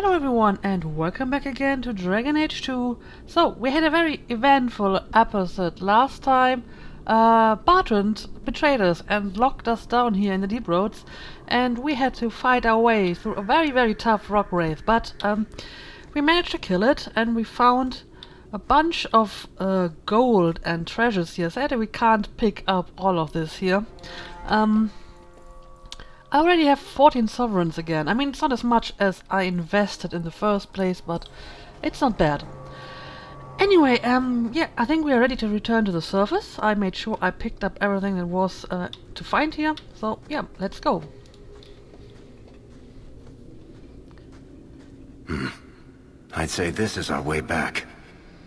Hello everyone and welcome back again to Dragon Age 2. So, we had a very eventful episode last time. Bertrand betrayed us and locked us down here in the deep roads, and we had to fight our way through a very tough rock wraith, but we managed to kill it and we found a bunch of gold and treasures here. Sadly we can't pick up all of this here. I already have 14 sovereigns again. I mean, it's not as much as I invested in the first place, but it's not bad. Anyway, yeah, I think we are ready to return to the surface. I made sure I picked up everything that was to find here. So, yeah, let's go. I'd say this is our way back.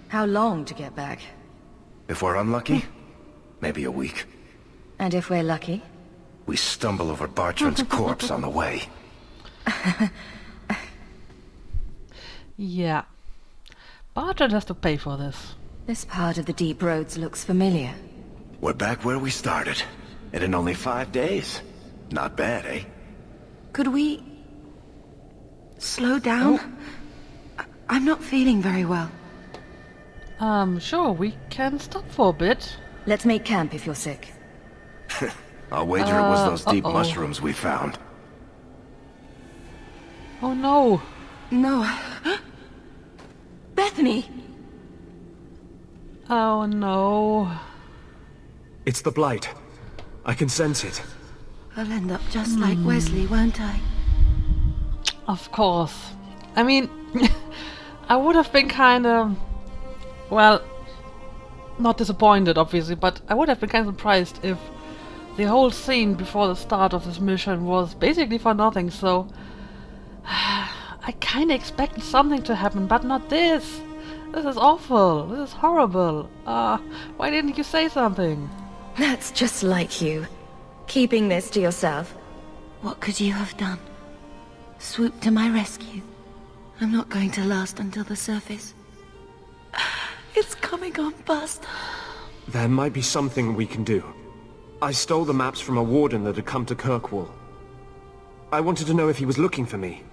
How long to get back? If we're unlucky, maybe a week. And if we're lucky? We stumble over Bartrand's corpse on the way. Yeah. Bertrand has to pay for this. This part of the deep roads looks familiar. We're back where we started. And in only 5 days. Not bad, eh? Could we... slow down? I'm not feeling very well. Sure, we can stop for a bit. Let's make camp if you're sick. I'll wager it was those deep mushrooms we found. Oh no. No. Bethany! Oh no. It's the Blight. I can sense it. I'll end up just like Wesley, won't I? Of course. I mean, I would have been kinda... well, not disappointed, obviously, but I would have been kinda surprised if the whole scene before the start of this mission was basically for nothing, so... I kinda expected something to happen, but not this! This is awful! This is horrible! Why didn't you say something? That's just like you. Keeping this to yourself. What could you have done? Swoop to my rescue. I'm not going to last until the surface. It's coming on fast. There might be something we can do. I stole the maps from a warden that had come to Kirkwall. I wanted to know if he was looking for me.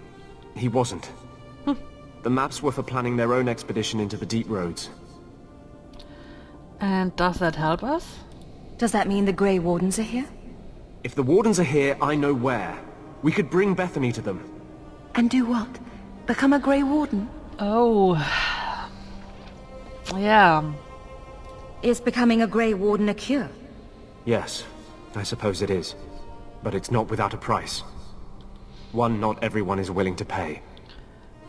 He wasn't. The maps were for planning their own expedition into the deep roads. And does that help us? Does that mean the Grey Wardens are here? If the wardens are here, I know where. We could bring Bethany to them. And do what? Become a Grey Warden? Oh... yeah. Is becoming a Grey Warden a cure? Yes, I suppose it is. But it's not without a price. One not everyone is willing to pay.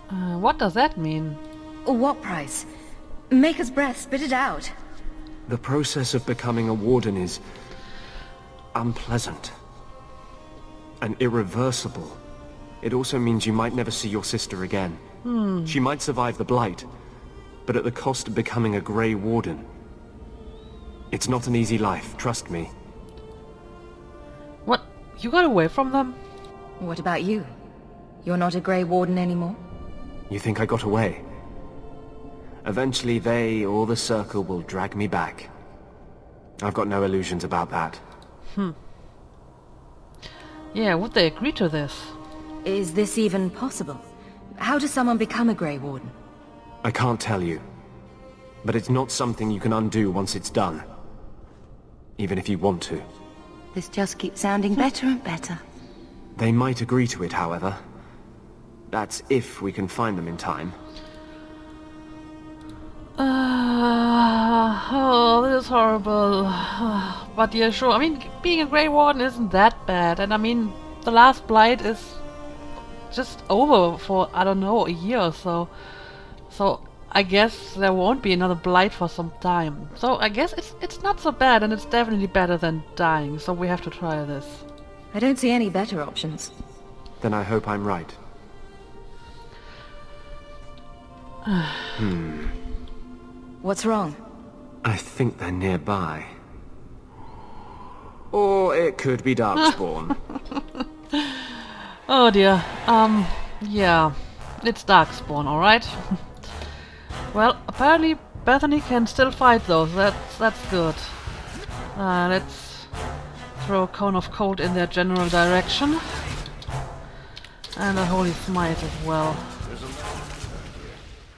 What does that mean? What price? Maker's breath, spit it out. The process of becoming a warden is... unpleasant. And irreversible. It also means you might never see your sister again. She might survive the Blight, but at the cost of becoming a Grey Warden. It's not an easy life, trust me. What? You got away from them? What about you? You're not a Grey Warden anymore? You think I got away? Eventually they, or the Circle, will drag me back. I've got no illusions about that. Yeah, would they agree to this? Is this even possible? How does someone become a Grey Warden? I can't tell you. But it's not something you can undo once it's done. Even if you want to. This just keeps sounding better and better. They might agree to it, however. That's if we can find them in time. Oh, this is horrible. But yeah, sure. I mean, being a Grey Warden isn't that bad. And I mean, the last Blight is just over for, I don't know, a year or so. So I guess there won't be another Blight for some time. So I guess it's not so bad, and it's definitely better than dying. So we have to try this. I don't see any better options. Then I hope I'm right. What's wrong? I think they're nearby. Or it could be Darkspawn. Oh dear. Yeah. It's Darkspawn, alright? Well, apparently Bethany can still fight though, so that's good. Let's throw a cone of cold in their general direction. And a holy smite as well. There's a lesson here.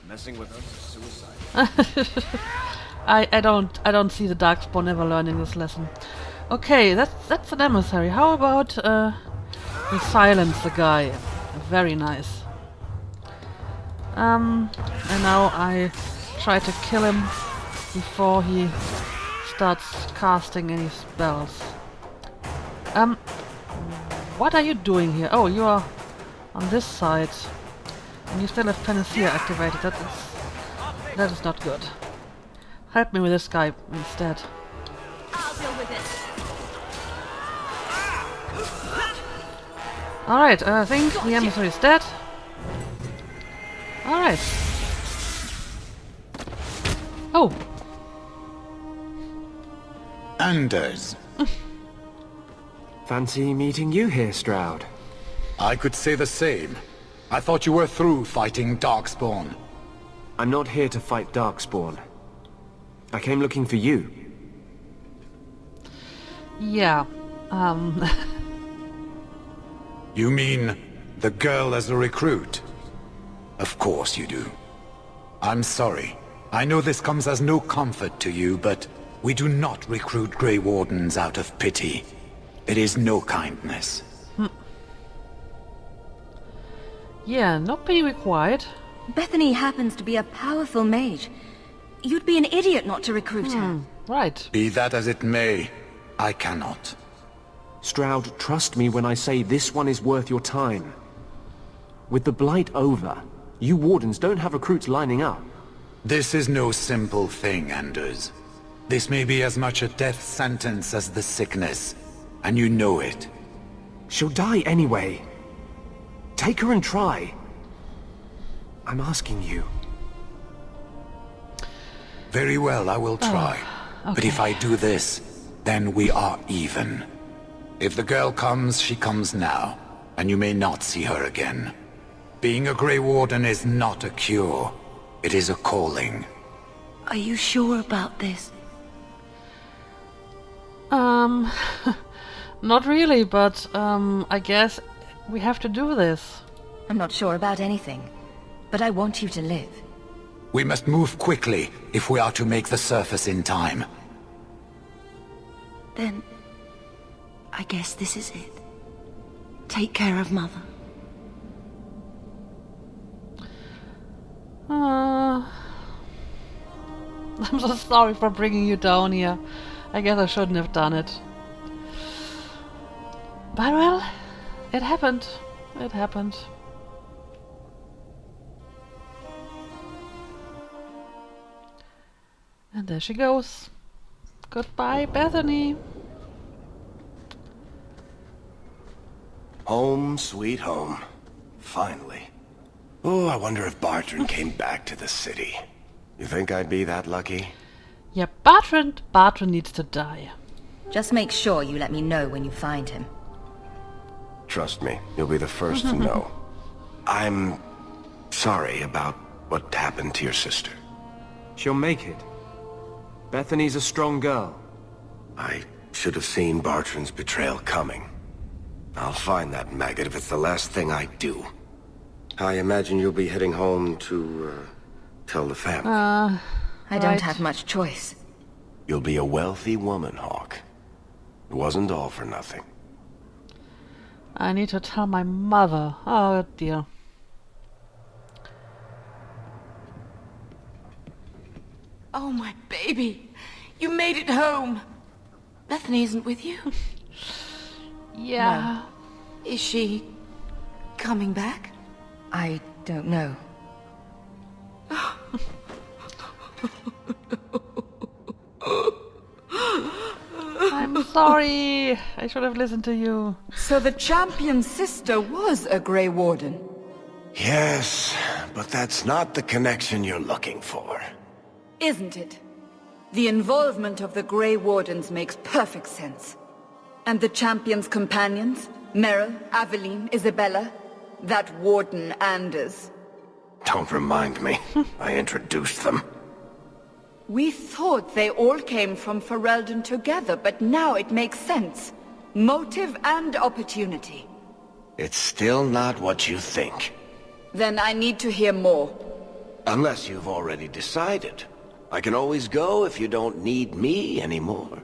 Messing with us is suicide. I don't see the Darkspawn ever learning this lesson. Okay, that's an emissary. How about we silence the guy? Very nice. And now I try to kill him before he starts casting any spells. What are you doing here? Oh, you are on this side. And you still have Panacea activated. That is not good. Help me with this guy instead. I'll deal with it. Alright, I think the emissary is dead. Alright. Oh. Anders. Fancy meeting you here, Stroud. I could say the same. I thought you were through fighting Darkspawn. I'm not here to fight Darkspawn. I came looking for you. Yeah. You mean the girl as a recruit? Of course you do. I'm sorry. I know this comes as no comfort to you, but we do not recruit Grey Wardens out of pity. It is no kindness. Yeah, not being required. Bethany happens to be a powerful mage. You'd be an idiot not to recruit her. Right. Be that as it may, I cannot. Stroud, trust me when I say this one is worth your time. With the Blight over, you Wardens don't have recruits lining up. This is no simple thing, Anders. This may be as much a death sentence as the sickness, and you know it. She'll die anyway. Take her and try. I'm asking you. Very well, I will try. But if I do this, then we are even. If the girl comes, she comes now, and you may not see her again. Being a Grey Warden is not a cure. It is a calling. Are you sure about this? Not really, but I guess we have to do this. I'm not sure about anything, but I want you to live. We must move quickly if we are to make the surface in time. Then, I guess this is it. Take care of Mother. I'm so sorry for bringing you down here. I guess I shouldn't have done it. But well, it happened. It happened. And there she goes. Goodbye, Bethany. Home, sweet home. Finally. Oh, I wonder if Bartrand came back to the city. You think I'd be that lucky? Yeah, Bartrand needs to die. Just make sure you let me know when you find him. Trust me, you'll be the first to know. I'm sorry about what happened to your sister. She'll make it. Bethany's a strong girl. I should have seen Bartrand's betrayal coming. I'll find that maggot if it's the last thing I do. I imagine you'll be heading home to, tell the family. I don't have much choice. You'll be a wealthy woman, Hawk. It wasn't all for nothing. I need to tell my mother. Oh dear. Oh, my baby. You made it home. Bethany isn't with you. Yeah. Is she coming back? I don't know. I'm sorry. I should have listened to you. So the champion's sister was a Grey Warden. Yes, but that's not the connection you're looking for. Isn't it? The involvement of the Grey Wardens makes perfect sense. And the champion's companions? Merrill, Aveline, Isabella? That Warden Anders. Don't remind me. I introduced them. We thought they all came from Ferelden together, but now it makes sense. Motive and opportunity. It's still not what you think. Then I need to hear more. Unless you've already decided. I can always go if you don't need me anymore.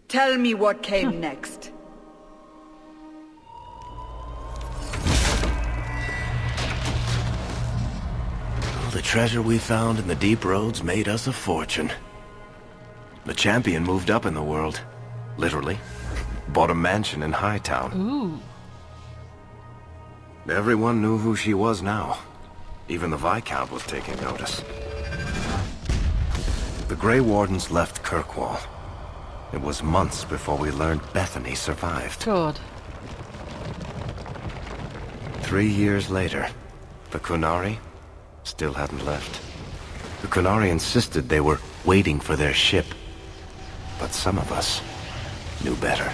Tell me what came next. The treasure we found in the deep roads made us a fortune. The champion moved up in the world. Literally. Bought a mansion in Hightown. Ooh. Everyone knew who she was now. Even the Viscount was taking notice. The Grey Wardens left Kirkwall. It was months before we learned Bethany survived. Good. 3 years later, the kunari still hadn't left. The kunari insisted they were waiting for their ship. But some of us knew better.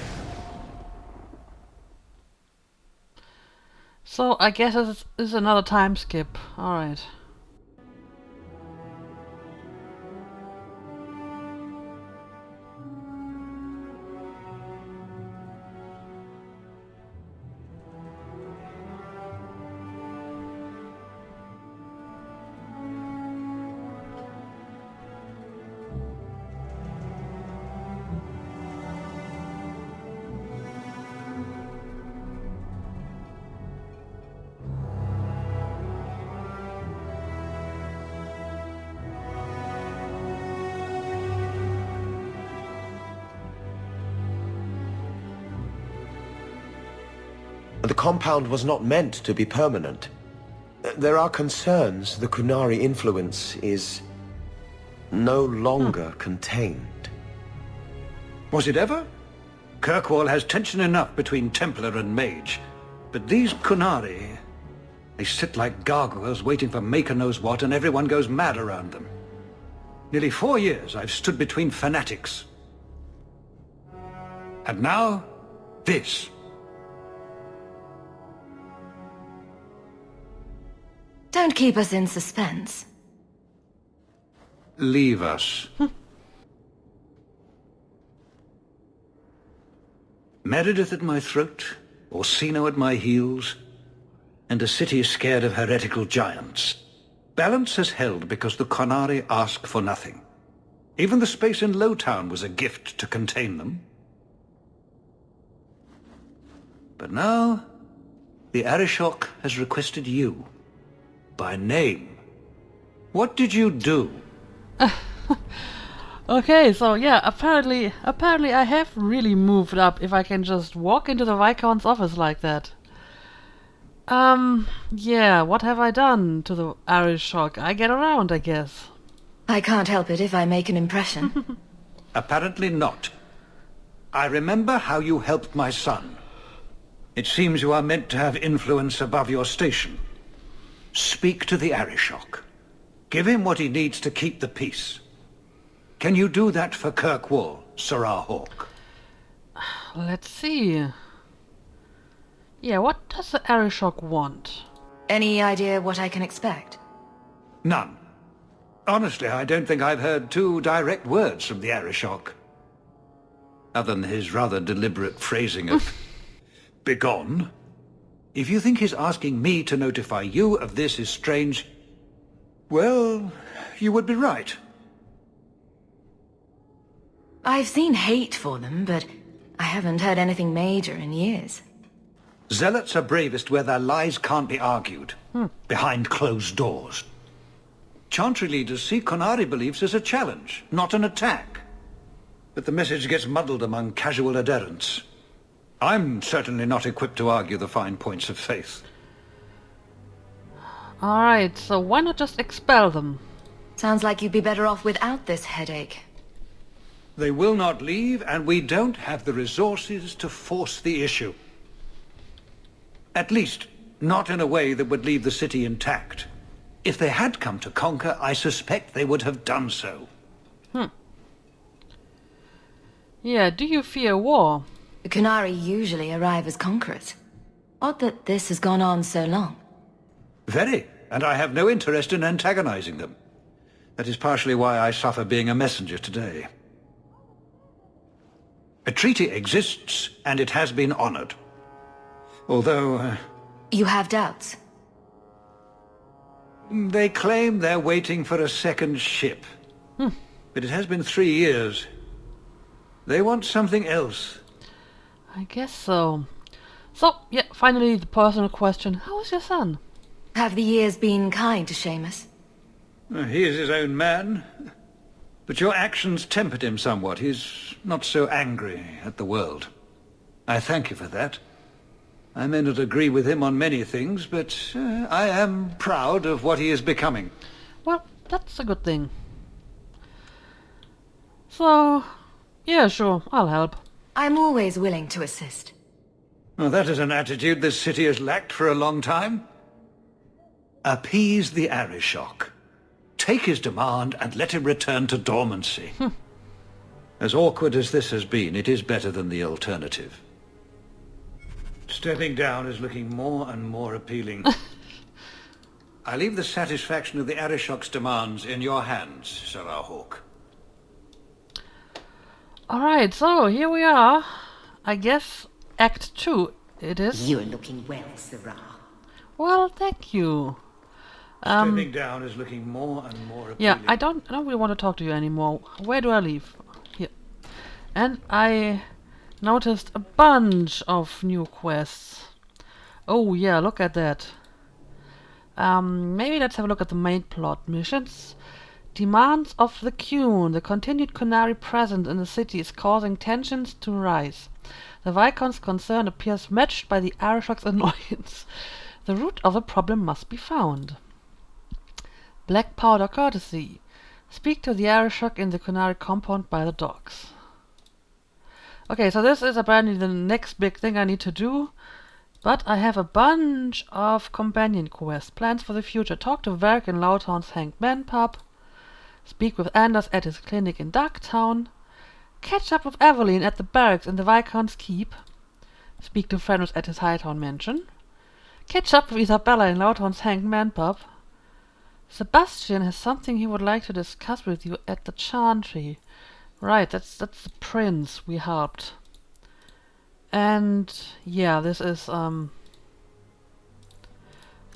So I guess this is another time skip. Alright. The compound was not meant to be permanent. There are concerns the kunari influence is no longer contained. Was it ever? Kirkwall has tension enough between Templar and Mage. But these kunari, they sit like gargoyles waiting for maker knows what, and everyone goes mad around them. Nearly 4 years I've stood between fanatics. And now, this. Don't keep us in suspense. Leave us. Meredith at my throat, Orsino at my heels, and a city scared of heretical giants. Balance has held because the kunari ask for nothing. Even the space in Lowtown was a gift to contain them. But now, the Arishok has requested you. By name. What did you do? Okay, so yeah, apparently I have really moved up if I can just walk into the Viscount's office like that. Yeah, what have I done to the Irish shock? I get around, I guess. I can't help it if I make an impression. Apparently not. I remember how you helped my son. It seems you are meant to have influence above your station. Speak to the Arishok. Give him what he needs to keep the peace. Can you do that for Kirkwall, Sirrah Hawk? Let's see. Yeah, what does the Arishok want? Any idea what I can expect? None. Honestly, I don't think I've heard 2 direct words from the Arishok. Other than his rather deliberate phrasing of begone. If you think his asking me to notify you of this is strange, well, you would be right. I've seen hate for them, but I haven't heard anything major in years. Zealots are bravest where their lies can't be argued, behind closed doors. Chantry leaders see kunari beliefs as a challenge, not an attack. But the message gets muddled among casual adherents. I'm certainly not equipped to argue the fine points of faith. Alright, so why not just expel them? Sounds like you'd be better off without this headache. They will not leave, and we don't have the resources to force the issue. At least, not in a way that would leave the city intact. If they had come to conquer, I suspect they would have done so. Yeah, do you fear war? The kunari usually arrive as conquerors. Odd that this has gone on so long. Very, and I have no interest in antagonizing them. That is partially why I suffer being a messenger today. A treaty exists, and it has been honored. Although, You have doubts? They claim they're waiting for a second ship. But it has been 3 years. They want something else. I guess so. So, yeah, finally the personal question. How is your son? Have the years been kind to Seamus? He is his own man. But your actions tempered him somewhat. He's not so angry at the world. I thank you for that. I may not agree with him on many things, but I am proud of what he is becoming. Well, that's a good thing. So, yeah, sure, I'll help. I'm always willing to assist. Well, that is an attitude this city has lacked for a long time. Appease the Arishok. Take his demand and let him return to dormancy. As awkward as this has been, it is better than the alternative. Stepping down is looking more and more appealing. I leave the satisfaction of the Arishok's demands in your hands, Sarah Hawk. Alright, so here we are. I guess Act 2 it is. You're looking well, Sarah. Well, thank you. Stepping down is looking more and more appealing. Yeah, I don't really want to talk to you anymore. Where do I leave? Here. And I noticed a bunch of new quests. Oh yeah, look at that. Maybe let's have a look at the main plot missions. Demands of the Qun. The continued kunari presence in the city is causing tensions to rise. The Viscount's concern appears matched by the Arishok's annoyance. The root of the problem must be found. Black powder courtesy. Speak to the Arishok in the kunari compound by the docks. Okay, so this is apparently the next big thing I need to do. But I have a bunch of companion quests. Plans for the future. Talk to Varric in Loudhound's Hanged Man pub. Speak with Anders at his clinic in Darktown. Catch up with Evelyn at the barracks in the Viscount's Keep. Speak to Fenris at his Hightown mansion. Catch up with Isabella in Loudhound's Hanged Man pub. Sebastian has something he would like to discuss with you at the Chantry. Right, that's the prince we helped. And yeah, this is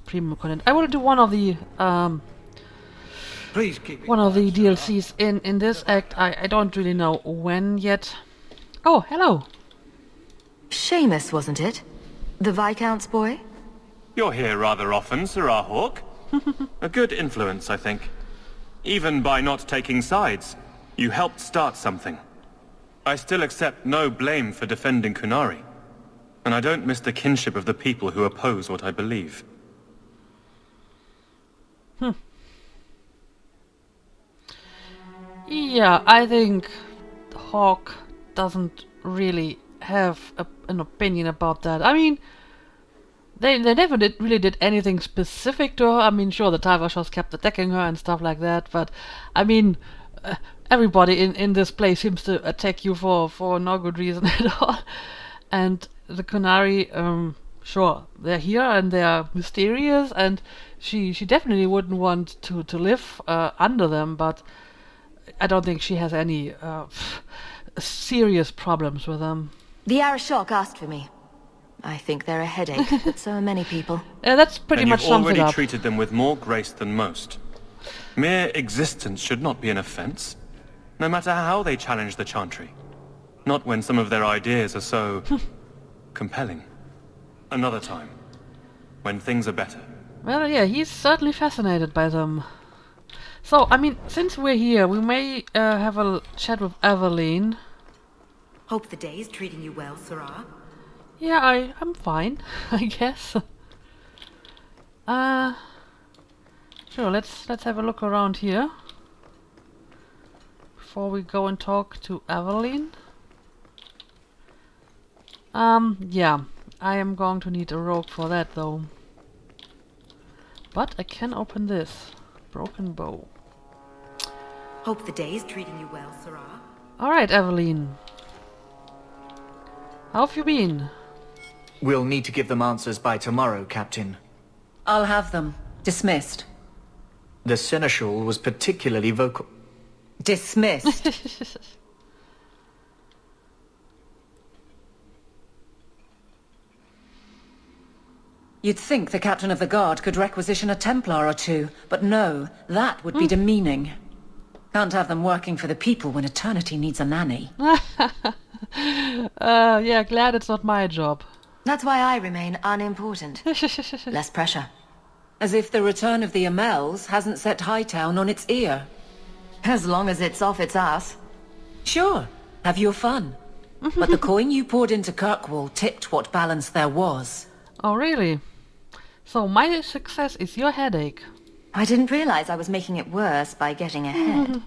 premium content. I will do one of the Please keep one of the DLCs in this act. I don't really know when yet. Oh, hello. Seamus, wasn't it? The Viscount's boy? You're here rather often, Sarah Hawk. A good influence, I think. Even by not taking sides, you helped start something. I still accept no blame for defending Kunari. And I don't miss the kinship of the people who oppose what I believe. Yeah, I think Hawk doesn't really have an opinion about that. I mean, they never really did anything specific to her. I mean, sure, the Tyvashos kept attacking her and stuff like that, but I mean, everybody in this place seems to attack you for no good reason at all. And the Kunari, sure, they're here and they're mysterious, and she definitely wouldn't want to live under them, but I don't think she has any serious problems with them. The Arishok asked for me. I think they're a headache, but so are many people. That's pretty And much you've sums it already up. treated them with more grace than most. Mere existence should not be an offense, no matter how they challenge the Chantry. Not when some of their ideas are so compelling. Another time, when things are better. Well, yeah, he's certainly fascinated by them. So, I mean, since we're here, we may have a chat with Evelyn. Hope the day is treating you well, Sarah. Yeah, I'm fine, I guess. Sure, let's have a look around here before we go and talk to Evelyn. Yeah, I am going to need a rogue for that though. But I can open this. Broken bow. Hope the day is treating you well, Sarah. Alright, Evelyn. How have you been? We'll need to give them answers by tomorrow, Captain. I'll have them. Dismissed. The Seneschal was particularly vocal. Dismissed. You'd think the captain of the guard could requisition a Templar or two, but no, that would be demeaning. Can't have them working for the people when eternity needs a nanny. Yeah, glad it's not my job. That's why I remain unimportant. Less pressure. As if the return of the Amels hasn't set Hightown on its ear. As long as it's off its ass. Sure, have your fun. But the coin you poured into Kirkwall tipped what balance there was. Oh, really? So my success is your headache. I didn't realize I was making it worse by getting ahead.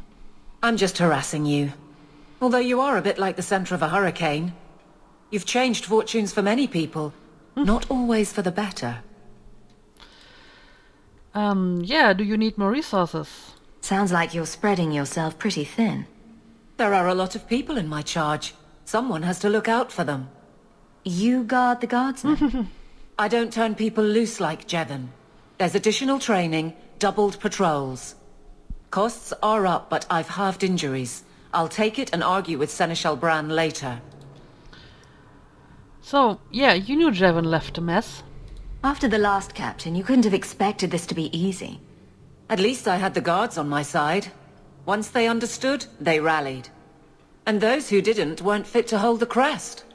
I'm just harassing you. Although you are a bit like the center of a hurricane. You've changed fortunes for many people, not always for the better. Yeah, do you need more resources? Sounds like you're spreading yourself pretty thin. There are a lot of people in my charge. Someone has to look out for them. You guard the guardsmen? I don't turn people loose like Jevon. There's additional training, doubled patrols. Costs are up, but I've halved injuries. I'll take it and argue with Seneschal Bran later. So, yeah, you knew Jevon left a mess. After the last captain, you couldn't have expected this to be easy. At least I had the guards on my side. Once they understood, they rallied. And those who didn't weren't fit to hold the crest.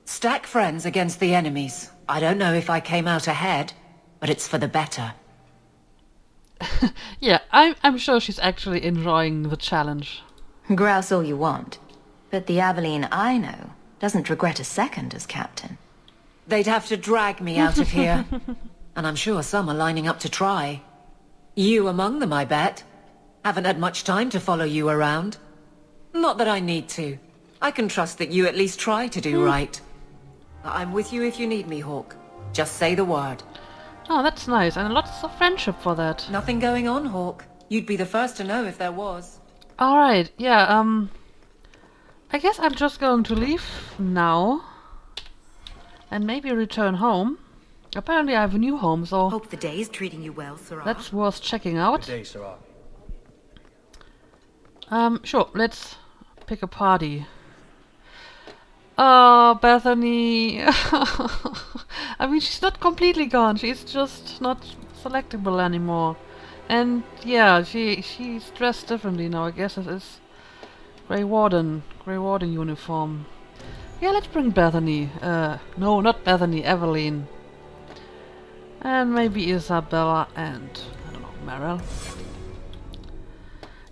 Stack friends against the enemies. I don't know if I came out ahead, but it's for the better. Yeah, I'm sure she's actually enjoying the challenge. Grouse all you want. But the Aveline I know doesn't regret a second as captain. They'd have to drag me out of here. And I'm sure some are lining up to try. You among them, I bet. Haven't had much time to follow you around. Not that I need to. I can trust that you at least try to do right. I'm with you if you need me, Hawk. Just say the word. Oh, that's nice, and lots of friendship for that. Nothing going on, Hawk. You'd be the first to know if there was. Alright, yeah, I guess I'm just going to leave now. And maybe return home. Apparently I have a new home, so... Hope the day's treating you well, Sirrah. That's worth checking out. Good day, Sirrah. Sure, let's pick a party. Oh, Bethany. I mean, she's not completely gone. She's just not selectable anymore. And yeah, she's dressed differently now. I guess it is Grey Warden uniform. Yeah, let's bring Bethany. No, not Bethany, Evelyn. And maybe Isabella and, I don't know, Meryl.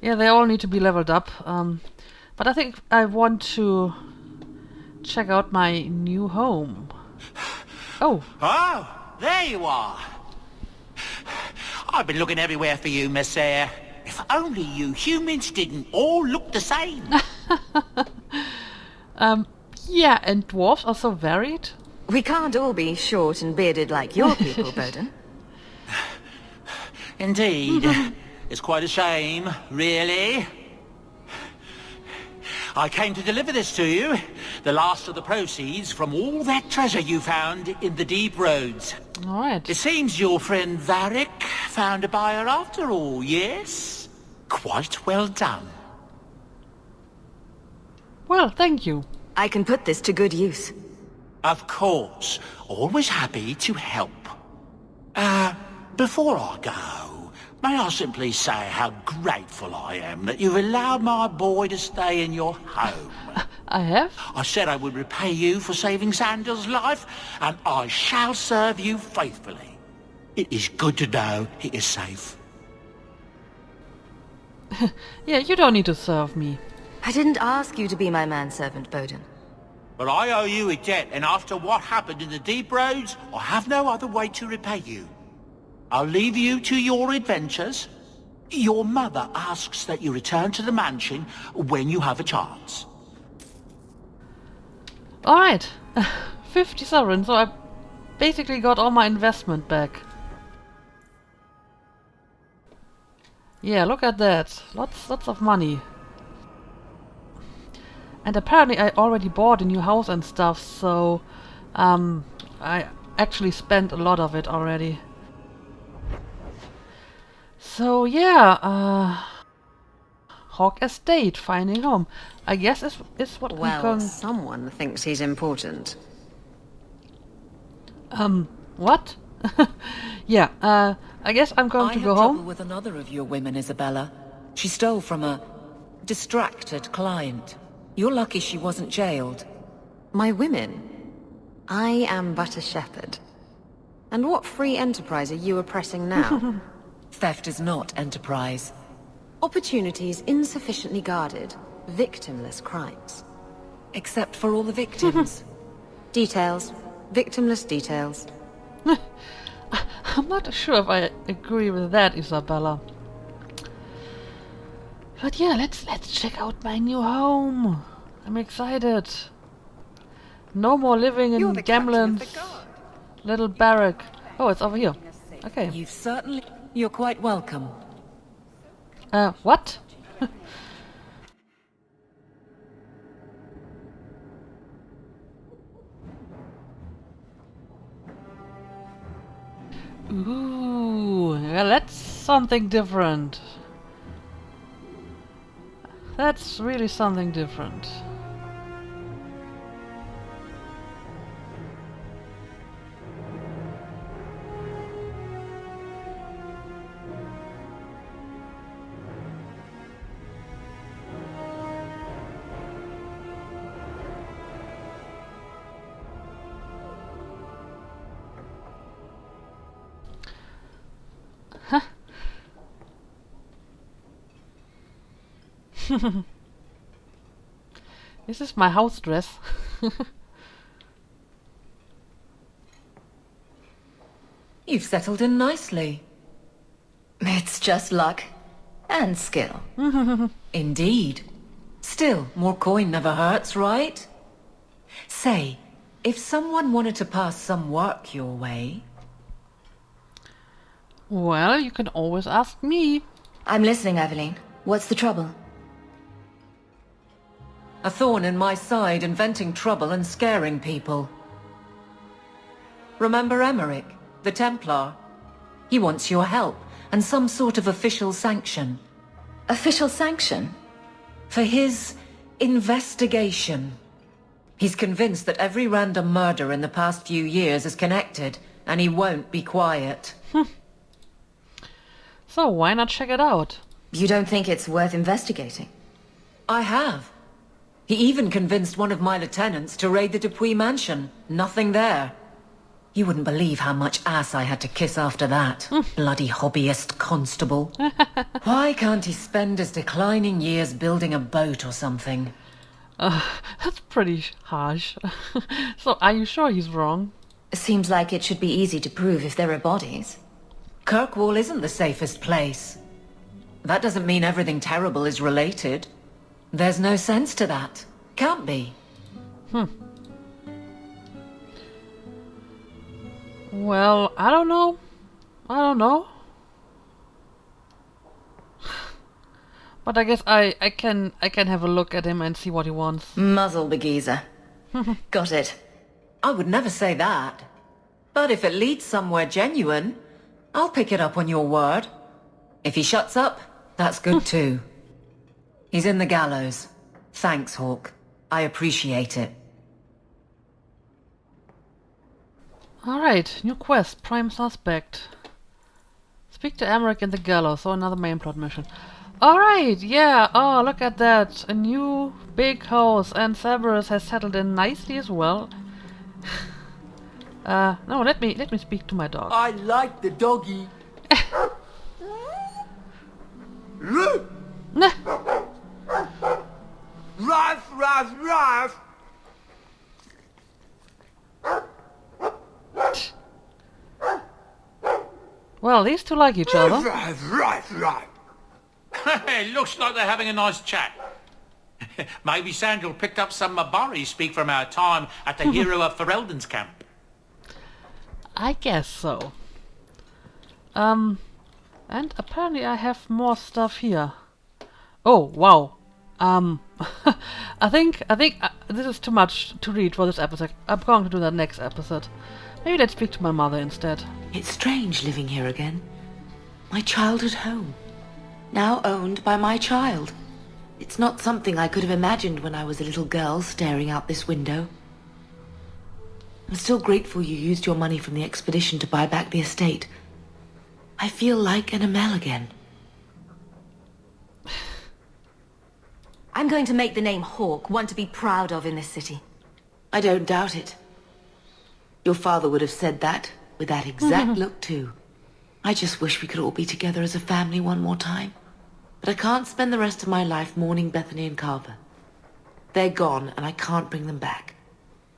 Yeah, they all need to be leveled up. But I think I want to check out my new home. Oh. Oh, there you are. I've been looking everywhere for you, Messiah. If only you humans didn't all look the same. Yeah, and dwarves are so varied. We can't all be short and bearded like your people, Bowden. Indeed. It's quite a shame, really. I came to deliver this to you. The last of the proceeds from all that treasure you found in the deep roads. Alright. It seems your friend Varric found a buyer after all, yes? Quite well done. Well, thank you. I can put this to good use. Of course. Always happy to help. Before I go, may I simply say how grateful I am that you've allowed my boy to stay in your home. I have? I said I would repay you for saving Sandal's life, and I shall serve you faithfully. It is good to know he is safe. Yeah, you don't need to serve me. I didn't ask you to be my manservant, Bowden. But I owe you a debt, and after what happened in the deep roads, I have no other way to repay you. I'll leave you to your adventures. Your mother asks that you return to the mansion when you have a chance. Alright. 50 sovereign, so I basically got all my investment back. Yeah, look at that. Lots of money. And apparently I already bought a new house and stuff, so I actually spent a lot of it already. So yeah, Hawk Estate, finding home. I guess is what we're Well, going... someone thinks he's important. What? Yeah, I guess I'm going I to had go trouble home. with another of your women, Isabella. She stole from a distracted client. You're lucky she wasn't jailed. My women? I am but a shepherd. And what free enterprise are you oppressing now? Theft is not enterprise. Opportunities insufficiently guarded. Victimless crimes. Except for all the victims. Details. Victimless details. I'm not sure if I agree with that, Isabella. But yeah, let's check out my new home. I'm excited. No more living in Gamlen's little barrack. Oh, it's over here. Okay. You're quite welcome. What? Ooh, well, that's something different. That's really something different. This is my house dress. You've settled in nicely. It's just luck. And skill. Indeed. Still, more coin never hurts, right? Say, if someone wanted to pass some work your way... Well, you can always ask me. I'm listening, Aveline. What's the trouble? A thorn in my side, inventing trouble and scaring people. Remember Emmerich, the Templar? He wants your help, and some sort of official sanction. Official sanction? For his investigation. He's convinced that every random murder in the past few years is connected, and he won't be quiet. So why not check it out? You don't think it's worth investigating? I have. He even convinced one of my lieutenants to raid the Dupuis mansion. Nothing there. You wouldn't believe how much ass I had to kiss after that. Bloody hobbyist constable. Why can't he spend his declining years building a boat or something? That's pretty harsh. So are you sure he's wrong? Seems like it should be easy to prove if there are bodies. Kirkwall isn't the safest place. That doesn't mean everything terrible is related. There's no sense to that. Can't be. Well, I don't know. But I guess I can have a look at him and see what he wants. Muzzle the geezer. Got it. I would never say that. But if it leads somewhere genuine, I'll pick it up on your word. If he shuts up, that's good too. He's in the gallows. Thanks, Hawk. I appreciate it. Alright, new quest, prime suspect. Speak to Emmerich in the gallows, so another main plot mission. Alright, yeah, oh, look at that. A new big house, and Cerberus has settled in nicely as well. No, let me speak to my dog. I like the doggy. Nah. Ruff, ruff, ruff. Well, these two like each other. Ruff. It looks like they're having a nice chat. Maybe Sandal picked up some Mabari speak from our time at the Hero of Ferelden's camp. I guess so. And apparently I have more stuff here. Oh, wow. I think this is too much to read for this episode. I'm going to do that next episode. Maybe let's speak to my mother instead. It's strange living here again. My childhood home. Now owned by my child. It's not something I could have imagined when I was a little girl staring out this window. I'm still grateful you used your money from the expedition to buy back the estate. I feel like an Amel again. I'm going to make the name Hawke one to be proud of in this city. I don't doubt it. Your father would have said that, with that exact look too. I just wish we could all be together as a family one more time. But I can't spend the rest of my life mourning Bethany and Carver. They're gone, and I can't bring them back.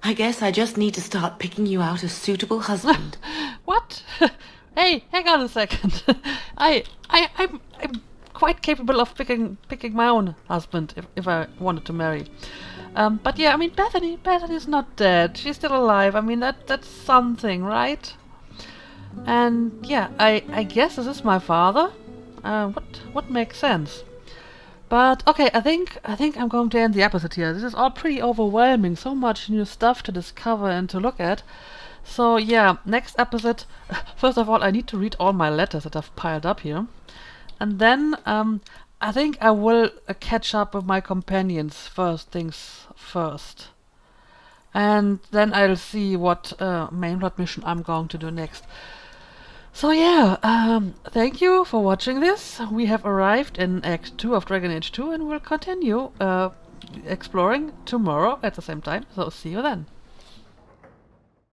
I guess I just need to start picking you out a suitable husband. What? Hey, hang on a second. I'm quite capable of picking my own husband if I wanted to marry. But yeah, I mean, Bethany's not dead. She's still alive. I mean, that's something, right? And yeah, I guess this is my father. What makes sense? But okay, I think I'm going to end the episode here. This is all pretty overwhelming. So much new stuff to discover and to look at. So yeah, next episode. First of all, I need to read all my letters that I've piled up here, and then I think I will catch up with my companions first things first, and then I'll see what main plot mission I'm going to do next. So yeah, thank you for watching this. We have arrived in Act 2 of Dragon Age 2 and we'll continue exploring tomorrow at the same time. So see you then.